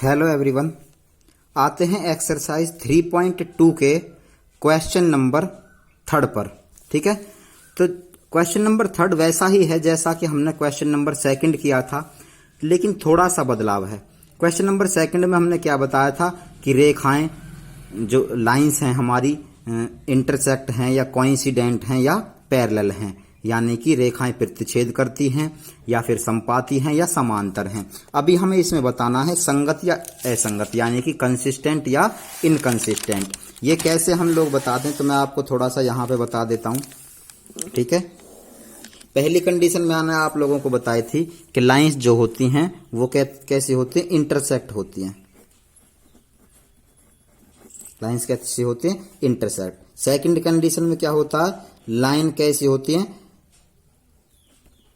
Hello everyone, आते हैं exercise 3.2 के क्वेश्चन नंबर 3 पर। ठीक है, तो क्वेश्चन नंबर 3 वैसा ही है जैसा कि हमने क्वेश्चन नंबर 2 किया था, लेकिन थोड़ा सा बदलाव है। क्वेश्चन नंबर 2 में हमने क्या बताया था कि रेखाएं जो लाइंस हैं हमारी इंटरसेक्ट हैं या कोइंसिडेंट हैं या पैरेलल हैं, यानी कि रेखाएं प्रतिच्छेद करती हैं या फिर समपाती हैं या समांतर हैं। अभी हमें इसमें बताना है संगत या असंगत, यानी कि कंसिस्टेंट या इनकंसिस्टेंट। ये कैसे हम लोग बताते हैं तो मैं आपको थोड़ा सा यहाँ पे बता देता हूँ। ठीक है, पहली कंडीशन मैंने आप लोगों को बताई थी कि लाइंस जो होती हैं वो कैसी होती हैं, इंटरसेक्ट होती हैं। लाइंस कैसी होती हैं, इंटरसेक्ट। सेकंड कंडीशन में क्या होता है, लाइन कैसी होती है,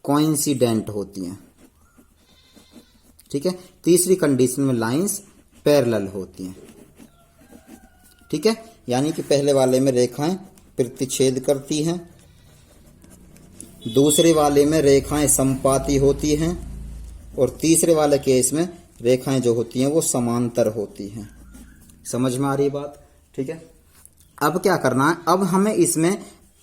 कोइंसिडेंट होती हैं। ठीक है, तीसरी कंडीशन में लाइंस पैरेलल होती हैं। ठीक है, यानी कि पहले वाले में रेखाएं प्रतिच्छेद करती हैं, दूसरे वाले में रेखाएं समपाती होती हैं और तीसरे वाले केस में रेखाएं जो होती हैं वो समांतर होती हैं। समझ में आ रही बात? ठीक है, अब क्या करना है, अब हमें इसमें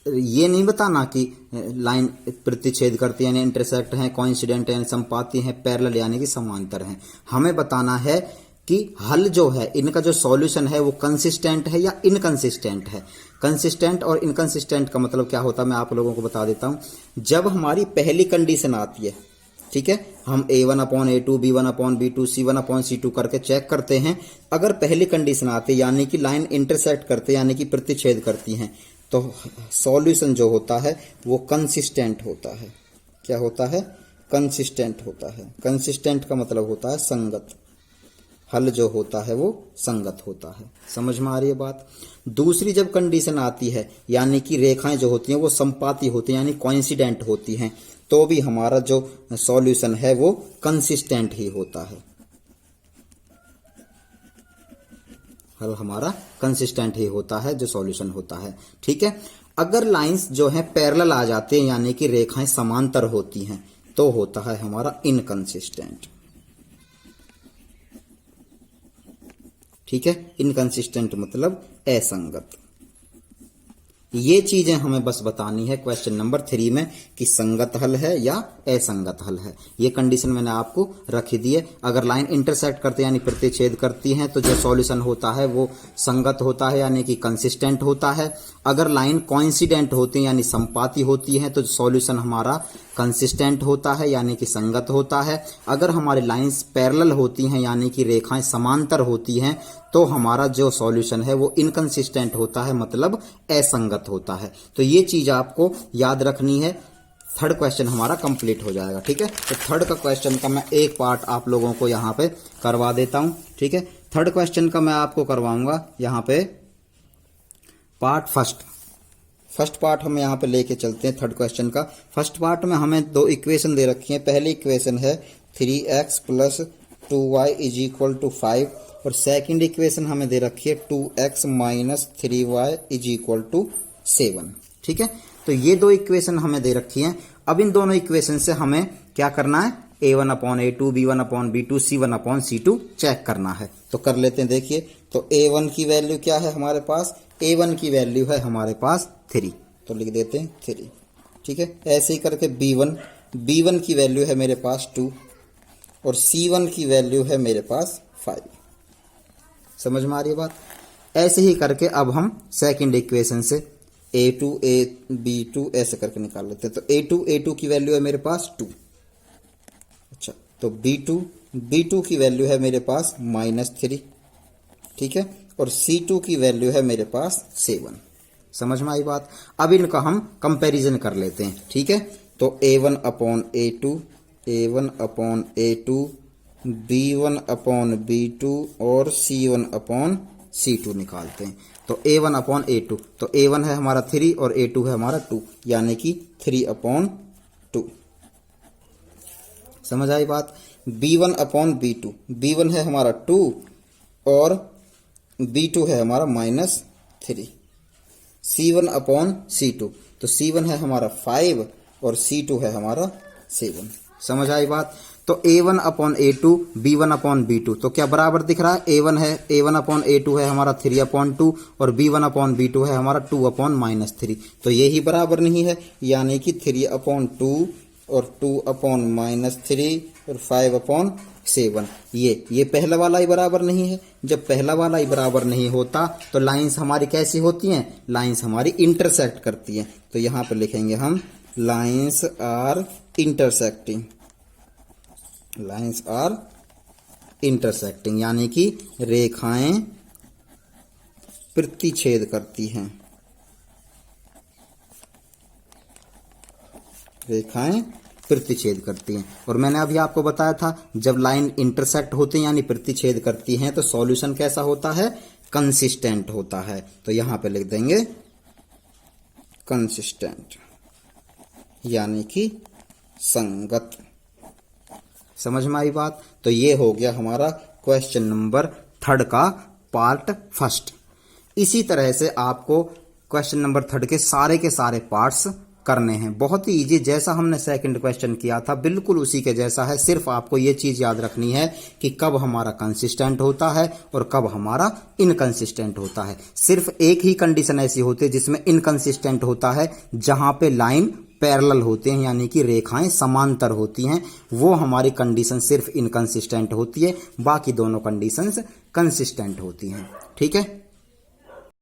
ये नहीं बताना कि लाइन प्रतिच्छेद करती है यानी इंटरसेक्ट है, कोइंसिडेंट है समपाती है, पैरेलल यानी कि समांतर है। हमें बताना है कि हल जो है इनका जो सॉल्यूशन है वो कंसिस्टेंट है या इनकंसिस्टेंट है। कंसिस्टेंट और इनकंसिस्टेंट का मतलब क्या होता है मैं आप लोगों को बता देता हूं। जब हमारी पहली कंडीशन आती है, ठीक है, हम A1/A2, B1/B2, C1/C2 करके चेक करते हैं। अगर पहली कंडीशन आती है यानी कि लाइन इंटरसेक्ट करते यानी कि प्रतिच्छेद करती हैं, तो सॉल्यूशन जो होता है वो कंसिस्टेंट होता है। क्या होता है? कंसिस्टेंट होता है। कंसिस्टेंट का मतलब होता है संगत। हल जो होता है वो संगत होता है। समझ में आ रही है बात? दूसरी जब कंडीशन आती है यानी कि रेखाएं जो होती हैं वो समपाती होती हैं यानी कोइंसिडेंट होती हैं, तो भी हमारा जो सॉल्यूशन है वो कंसिस्टेंट ही होता है। हल हमारा कंसिस्टेंट ही होता है जो सॉल्यूशन होता है। ठीक है, अगर लाइंस जो है पैरेलल आ जाते हैं यानी कि रेखाएं समांतर होती हैं तो होता है हमारा इनकंसिस्टेंट। ठीक है, इनकंसिस्टेंट मतलब असंगत। ये चीजें हमें बस बतानी है क्वेश्चन नंबर 3 में कि संगत हल है या असंगत हल है। ये कंडीशन मैंने आपको रखी दी है। अगर लाइन इंटरसेक्ट करते यानी प्रतिच्छेद करती हैं तो जो सॉल्यूशन होता है वो संगत होता है यानी कि कंसिस्टेंट होता है। अगर लाइन कोइंसिडेंट होती है यानी समपाती होती है तो सॉल्यूशन हमारा कंसिस्टेंट होता है यानी कि संगत होता है। अगर हमारी लाइंस पैरेलल होती हैं यानी कि रेखाएं समांतर होती हैं तो हमारा जो सॉल्यूशन है वो इनकंसिस्टेंट होता है, मतलब असंगत होता है। तो ये चीज आपको याद रखनी है। थर्ड क्वेश्चन हमारा कंप्लीट हो जाएगा। ठीक है, तो थर्ड का क्वेश्चन का मैं एक पार्ट आप लोगों को यहाँ पे करवा देता हूं। ठीक है, थर्ड क्वेश्चन का मैं आपको करवाऊंगा यहाँ पे पार्ट फर्स्ट पार्ट हम यहाँ पे लेके चलते हैं। थर्ड क्वेश्चन का फर्स्ट पार्ट में हमें दो इक्वेशन दे रखी है। पहली इक्वेशन है 3x + 2y = 5 और सेकंड इक्वेशन हमें दे रखी है 2x - 3y = 7। ठीक है, तो ये दो इक्वेशन हमें दे रखी हैं। अब इन दोनों इक्वेशन से हमें क्या करना है, A1/A2, B1/B2, C1/C2 चेक करना है। तो कर लेते हैं। देखिए, तो A1 की वैल्यू क्या है हमारे पास, A1 की वैल्यू है हमारे पास 3, तो लिख देते हैं 3। ठीक है, ऐसे ही करके B1 की वैल्यू है मेरे पास 2 और C1 की वैल्यू है मेरे पास 5। समझ में आ रही है बात? ऐसे ही करके अब हम सेकंड इक्वेशन से A2 B2 ऐसे करके निकाल लेते हैं। तो A2 की वैल्यू है मेरे पास 2। अच्छा, तो B2 की वैल्यू है मेरे पास -3। ठीक है, और C2 की वैल्यू है मेरे पास 7। समझ में आई बात? अब इनका हम कंपैरिजन कर लेते हैं। ठीक है, तो A1/A2, B1/B2 और C1/C2 निकालते हैं। तो A1/A2, तो A1 है हमारा 3 और A2 है हमारा 2 यानी कि 3/2। समझ आई बात? B1/B2, B1 है हमारा 2 और B2 है हमारा -3। C1/C2, तो C1 है हमारा 5 और C2 है हमारा 7। समझ आई बात? तो A1 upon A2 B1 upon B2 तो क्या बराबर दिख रहा है, A1 है, A1 अपॉन A2 है हमारा 3 अपॉन 2 और B1 अपॉन B2 है हमारा 2 अपॉन -3। तो यही बराबर नहीं है, यानी कि 3 अपॉन 2 और 2 अपॉन -3 और 5 अपॉन 7 ये पहला वाला ही बराबर नहीं है। जब पहला वाला ही बराबर नहीं होता तो लाइंस हमारी कैसी होती हैं, लाइंस हमारी इंटरसेक्ट करती हैं। तो यहां पर लिखेंगे हम lines are intersecting, lines are intersecting यानी कि रेखाएं प्रतिच्छेद करती हैं, रेखाएं प्रतिच्छेद करती हैं। और मैंने अभी आपको बताया था जब लाइन इंटरसेक्ट होती है यानी प्रतिच्छेद करती हैं तो सॉल्यूशन कैसा होता है, कंसिस्टेंट होता है। तो यहां पे लिख देंगे कंसिस्टेंट यानी कि संगत। समझ में आई बात। तो ये हो गया हमारा क्वेश्चन नंबर 3 का पार्ट फर्स्ट। इसी तरह से आपको क्वेश्चन नंबर 3 के सारे पार्ट्स करने हैं। बहुत ही इजी, जैसा हमने सेकंड क्वेश्चन किया था बिल्कुल उसी के जैसा है। सिर्फ आपको ये चीज याद रखनी है कि कब हमारा कंसिस्टेंट होता है और कब हमारा इनकंसिस्टेंट होता है। सिर्फ एक ही कंडीशन ऐसी होती है जिसमें इनकंसिस्टेंट होता है, जहां पे लाइन पैरेलल होते हैं यानी कि रेखाएं समांतर होती हैं, वो हमारी कंडीशन सिर्फ इनकंसिस्टेंट होती है, बाकी दोनों कंडीशंस कंसिस्टेंट होती हैं। ठीक है।